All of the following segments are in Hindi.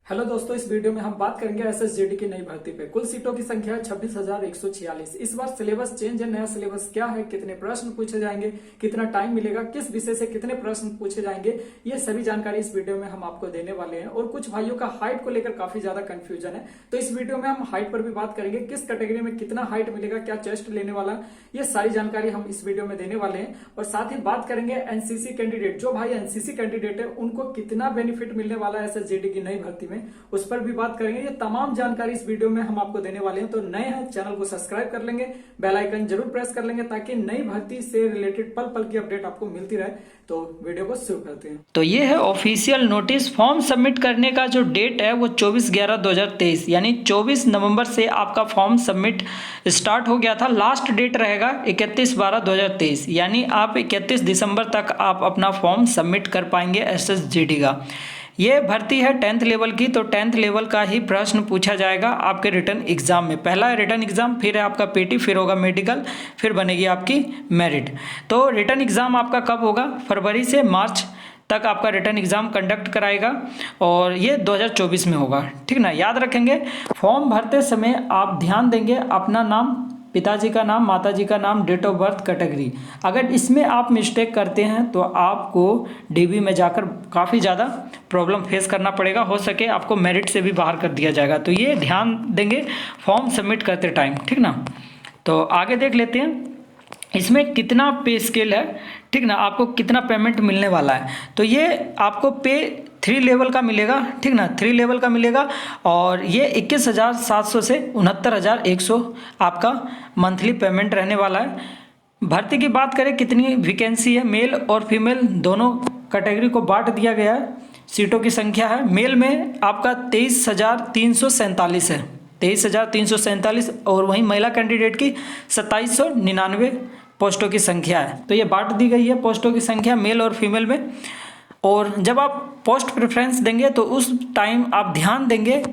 हेलो दोस्तों, इस वीडियो में हम बात करेंगे एसएसजीडी की नई भर्ती पे। कुल सीटों की संख्या है 26,146। इस बार सिलेबस चेंज है। नया सिलेबस क्या है, कितने प्रश्न पूछे जाएंगे, कितना टाइम मिलेगा, किस विषय से कितने प्रश्न पूछे जाएंगे, ये सभी जानकारी इस वीडियो में हम आपको देने वाले हैं। और कुछ भाइयों का हाइट को लेकर काफी ज्यादा कंफ्यूजन है, तो इस वीडियो में हम हाइट पर भी बात करेंगे। किस कैटेगरी में कितना हाइट मिलेगा, क्या टेस्ट लेने वाला, ये सारी जानकारी हम इस वीडियो में देने वाले हैं। और साथ ही बात करेंगे एनसीसी कैंडिडेट, जो भाई एनसीसी कैंडिडेट है उनको कितना बेनिफिट मिलने वाला है एसएसजीडी की नई भर्ती में, उस पर भी बात करेंगे। ये तमाम जानकारी इस वीडियो में हम आपको देने वाले हैं। तो नए हैं, चैनल को सब्सक्राइब कर लेंगे, बेल आइकन जरूर प्रेस कर लेंगे, ताकि नई भर्ती से रिलेटेड पल पल की अपडेट आपको मिलती रहे। तो वीडियो को शुरू करते हैं। तो ये है ऑफिशियल नोटिस। फॉर्म सबमिट करने का जो डेट है वो 24/11/2023 यानी 24 नवंबर से आपका फॉर्म सबमिट स्टार्ट हो गया था। लास्ट डेट रहेगा 31/12/2023 यानी आप 31 दिसंबर तक आप अपना फॉर्म सबमिट कर पाएंगे एसएसजीडी का। ये भर्ती है 10th लेवल की, तो 10th लेवल का ही प्रश्न पूछा जाएगा आपके रिटर्न एग्जाम में। पहला है रिटर्न एग्जाम, फिर है आपका पीटी, फिर होगा मेडिकल, फिर बनेगी आपकी मेरिट। तो रिटर्न एग्जाम आपका कब होगा? फरवरी से मार्च तक आपका रिटर्न एग्जाम कंडक्ट कराएगा और ये 2024 में होगा। ठीक ना, याद रखेंगे। फॉर्म भरते समय आप ध्यान देंगे अपना नाम, पिताजी का नाम, माताजी का नाम, डेट ऑफ बर्थ, कैटेगरी। अगर इसमें आप मिस्टेक करते हैं तो आपको डीबी में जाकर काफ़ी ज़्यादा प्रॉब्लम फेस करना पड़ेगा। हो सके आपको मेरिट से भी बाहर कर दिया जाएगा। तो ये ध्यान देंगे फॉर्म सबमिट करते टाइम। ठीक ना, तो आगे देख लेते हैं इसमें कितना पे स्केल है। ठीक ना, आपको कितना पेमेंट मिलने वाला है। तो ये आपको पे 3 लेवल का मिलेगा। ठीक ना, 3 लेवल का मिलेगा और ये 21,700 से 69,100 आपका मंथली पेमेंट रहने वाला है। भर्ती की बात करें कितनी वैकेंसी है, मेल और फीमेल दोनों कैटेगरी को बांट दिया गया है। सीटों की संख्या है, मेल में आपका 23,347 है, 23,347, और वहीं महिला कैंडिडेट की 2,799 पोस्टों की संख्या है। तो ये बांट दी गई है पोस्टों की संख्या मेल और फीमेल में। और जब आप पोस्ट प्रेफरेंस देंगे तो उस टाइम आप ध्यान देंगे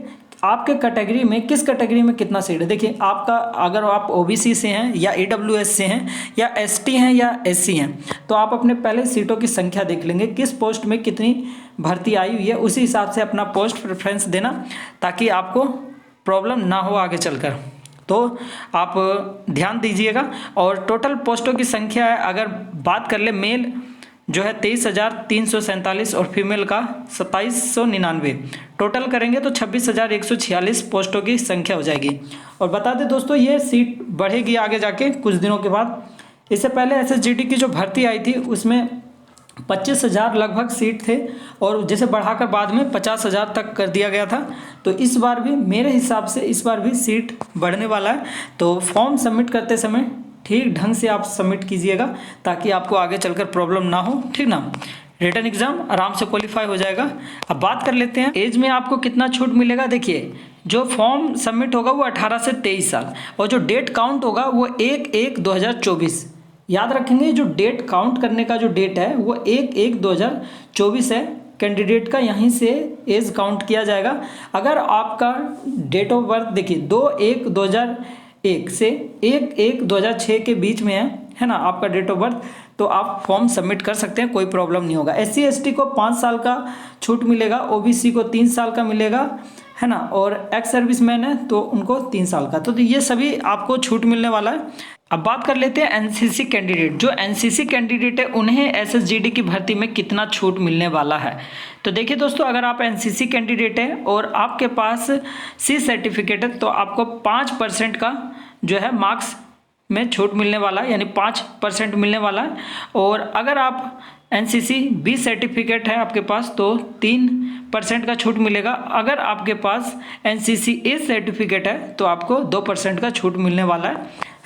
आपके कैटेगरी में किस कैटेगरी में कितना सीट है। देखिए आपका, अगर आप ओबीसी से हैं या ईडब्ल्यूएस से हैं या एसटी हैं या एससी हैं, तो आप अपने पहले सीटों की संख्या देख लेंगे, किस पोस्ट में कितनी भर्ती आई हुई है, उसी हिसाब से अपना पोस्ट प्रेफरेंस देना, ताकि आपको प्रॉब्लम ना हो आगे चलकर। तो आप ध्यान दीजिएगा। और टोटल पोस्टों की संख्या है, अगर बात कर ले, मेल जो है 23,347 और फीमेल का 2,799, टोटल करेंगे तो 26,146 पोस्टों की संख्या हो जाएगी। और बता दें दोस्तों, ये सीट बढ़ेगी आगे जाके कुछ दिनों के बाद। इससे पहले एसएसजीडी की जो भर्ती आई थी उसमें 25,000 लगभग सीट थे, और जैसे बढ़ाकर बाद में 50,000 तक कर दिया गया था। तो इस बार भी मेरे हिसाब से इस बार भी सीट बढ़ने वाला है। तो फॉर्म सबमिट करते समय ठीक ढंग से आप सबमिट कीजिएगा, ताकि आपको आगे चलकर प्रॉब्लम ना हो। ठीक ना, रिटर्न एग्जाम आराम से क्वालिफाई हो जाएगा। अब बात कर लेते हैं एज में आपको कितना छूट मिलेगा। देखिए, जो फॉर्म सबमिट होगा वो 18 से 23 साल, और जो डेट काउंट होगा वो 1/1/2024। याद रखेंगे, जो डेट काउंट करने का जो डेट है वो 1/1/2024 है। कैंडिडेट का यहीं से एज काउंट किया जाएगा। अगर आपका डेट ऑफ बर्थ देखिए 2/1/2001 से 1/1/2006 के बीच में है ना आपका डेट ऑफ बर्थ, तो आप फॉर्म सबमिट कर सकते हैं, कोई प्रॉब्लम नहीं होगा। एससी एसटी को 5 साल का छूट मिलेगा, ओबीसी को 3 साल का मिलेगा, है ना, और एक्स सर्विसमैन है तो उनको 3 साल का। तो ये सभी आपको छूट मिलने वाला है। अब बात कर लेते हैं एनसीसी कैंडिडेट। जो एनसीसी कैंडिडेट है उन्हें एसएसजीडी की भर्ती में कितना छूट मिलने वाला है। तो देखिए दोस्तों, अगर आप एनसीसी कैंडिडेट हैं और आपके पास सी सर्टिफिकेट है तो आपको 5% का जो है मार्क्स में छूट मिलने वाला है, यानी 5% मिलने वाला है। और अगर आप एनसीसी बी सर्टिफिकेट है आपके पास तो 3% का छूट मिलेगा। अगर आपके पास एनसीसी ए सर्टिफिकेट है तो आपको 2% का छूट मिलने वाला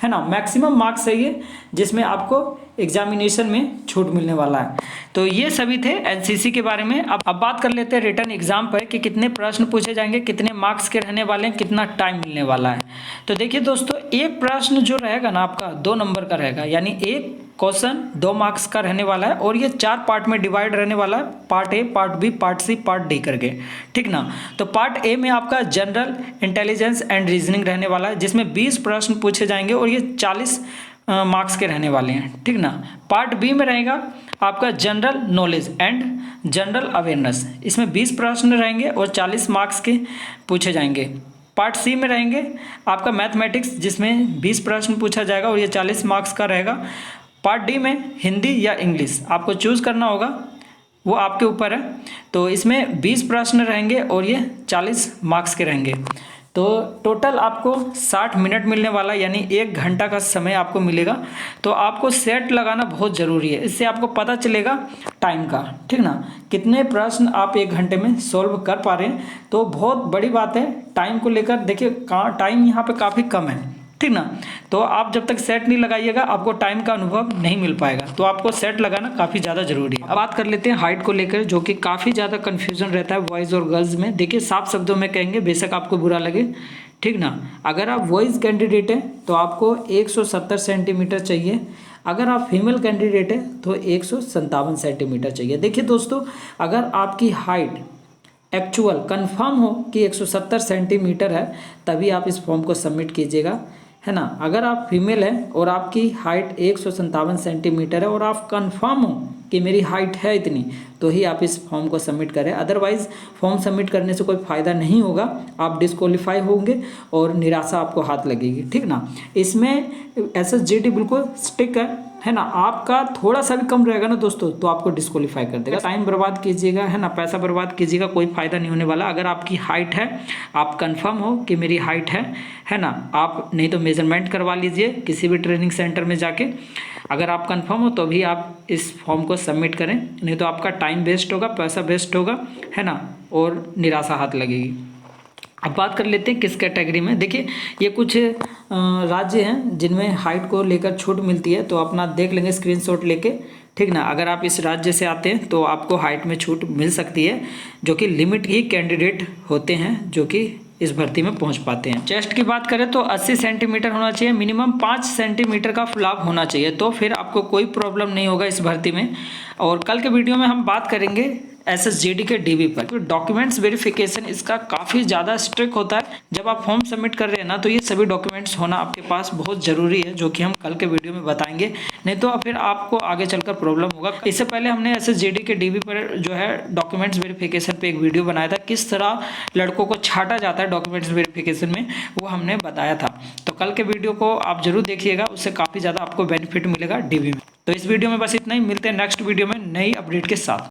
है ना। मैक्सिमम मार्क्स है ये, जिसमें आपको एग्जामिनेशन में छूट मिलने वाला है। तो ये सभी थे एनसीसी के बारे में। अब बात कर लेते हैं रिटर्न एग्जाम पर कि कितने प्रश्न पूछे जाएंगे, कितने मार्क्स के रहने वाले हैं, कितना टाइम मिलने वाला है। तो देखिए दोस्तों, एक प्रश्न जो रहेगा ना आपका 2 नंबर का रहेगा, यानी एक क्वेश्चन 2 मार्क्स का रहने वाला है, और ये 4 पार्ट में डिवाइड रहने वाला है, part A, part B, part C, part D करके। ठीक ना, तो पार्ट ए में आपका जनरल इंटेलिजेंस एंड रीजनिंग रहने वाला है, जिसमें 20 प्रश्न पूछे जाएंगे और ये 40 मार्क्स के रहने वाले हैं, ठीक ना। पार्ट बी में रहेगा आपका general knowledge and general awareness, इसमें 20 प्रश्न रहेंगे और 40 मार्क्स के पूछे जाएंगे। पार्ट सी में रहेंगे आपका मैथमेटिक्स, जिसमें 20 प्रश्न पूछा जाएगा और ये 40 मार्क्स का रहेगा। पार्ट डी में हिंदी या इंग्लिश आपको चूज़ करना होगा, वो आपके ऊपर है। तो इसमें 20 प्रश्न रहेंगे और ये 40 मार्क्स के रहेंगे। तो टोटल आपको 60 मिनट मिलने वाला, यानी 1 घंटा का समय आपको मिलेगा। तो आपको सेट लगाना बहुत ज़रूरी है, इससे आपको पता चलेगा टाइम का, ठीक ना, कितने प्रश्न आप 1 घंटे में सॉल्व कर पा रहे हैं। तो बहुत बड़ी बात है टाइम को लेकर। देखिए टाइम यहाँ पे काफ़ी कम है, ठीक ना। तो आप जब तक सेट नहीं लगाइएगा आपको टाइम का अनुभव नहीं मिल पाएगा। तो आपको सेट लगाना काफ़ी ज़्यादा ज़रूरी है। अब बात कर लेते हैं हाइट को लेकर, जो कि काफ़ी ज़्यादा कन्फ्यूजन रहता है बॉयज़ और गर्ल्स में। देखिए साफ शब्दों में कहेंगे, बेशक आपको बुरा लगे, ठीक ना। अगर आप बॉयज़ कैंडिडेट हैं तो आपको 170 सेंटीमीटर चाहिए। अगर आप फीमेल कैंडिडेट हैं तो 157 सेंटीमीटर चाहिए। देखिए दोस्तों, अगर आपकी हाइट एक्चुअल कंफर्म हो कि 170 सेंटीमीटर है, तभी आप इस फॉर्म को सबमिट कीजिएगा, है ना। अगर आप फीमेल हैं और आपकी हाइट 157 सेंटीमीटर है और आप कंफर्म हो कि मेरी हाइट है इतनी, तो ही आप इस फॉर्म को सबमिट करें। अदरवाइज़ फॉर्म सबमिट करने से कोई फ़ायदा नहीं होगा, आप डिस्क्वालीफाई होंगे और निराशा आपको हाथ लगेगी, ठीक ना। इसमें SSGD बिल्कुल स्टिक है ना। आपका थोड़ा सा भी कम रहेगा ना दोस्तों, तो आपको डिस्क्वालीफाई कर देगा। टाइम बर्बाद कीजिएगा, है ना, पैसा बर्बाद कीजिएगा, कोई फ़ायदा नहीं होने वाला। अगर आपकी हाइट है, आप कंफर्म हो कि मेरी हाइट है ना, आप नहीं तो मेजरमेंट करवा लीजिए किसी भी ट्रेनिंग सेंटर में जाके। अगर आप कंफर्म हो तो भी आप इस फॉर्म को सबमिट करें, नहीं तो आपका टाइम वेस्ट होगा, पैसा वेस्ट होगा, है ना, और निराशा हाथ लगेगी। अब बात कर लेते हैं किस कैटेगरी में। देखिए ये कुछ राज्य हैं जिनमें हाइट को लेकर छूट मिलती है, तो अपना देख लेंगे स्क्रीनशॉट लेके, ठीक ना। अगर आप इस राज्य से आते हैं तो आपको हाइट में छूट मिल सकती है, जो कि लिमिट ही कैंडिडेट होते हैं जो कि इस भर्ती में पहुंच पाते हैं। चेस्ट की बात करें तो 80 सेंटीमीटर होना चाहिए, मिनिमम 5 सेंटीमीटर का फुलाव होना चाहिए, तो फिर आपको कोई प्रॉब्लम नहीं होगा इस भर्ती में। और कल के वीडियो में हम बात करेंगे SSGD के DB पर। तो डॉक्यूमेंट्स वेरिफिकेशन इसका काफ़ी ज़्यादा स्ट्रिक्ट होता है। जब आप फॉर्म सबमिट कर रहे हैं ना, तो ये सभी डॉक्यूमेंट्स होना आपके पास बहुत ज़रूरी है, जो कि हम कल के वीडियो में बताएंगे, नहीं तो फिर आपको आगे चलकर प्रॉब्लम होगा। इससे पहले हमने SSGD के DB पर जो है डॉक्यूमेंट्स वेरिफिकेशन पे एक वीडियो बनाया था, किस तरह लड़कों को छांटा जाता है डॉक्यूमेंट्स वेरिफिकेशन में, वो हमने बताया था। तो कल के वीडियो को आप जरूर देखिएगा, उससे काफ़ी ज़्यादा आपको बेनिफिट मिलेगा DB में। तो इस वीडियो में बस इतना ही, मिलते हैं नेक्स्ट वीडियो में नई अपडेट के साथ।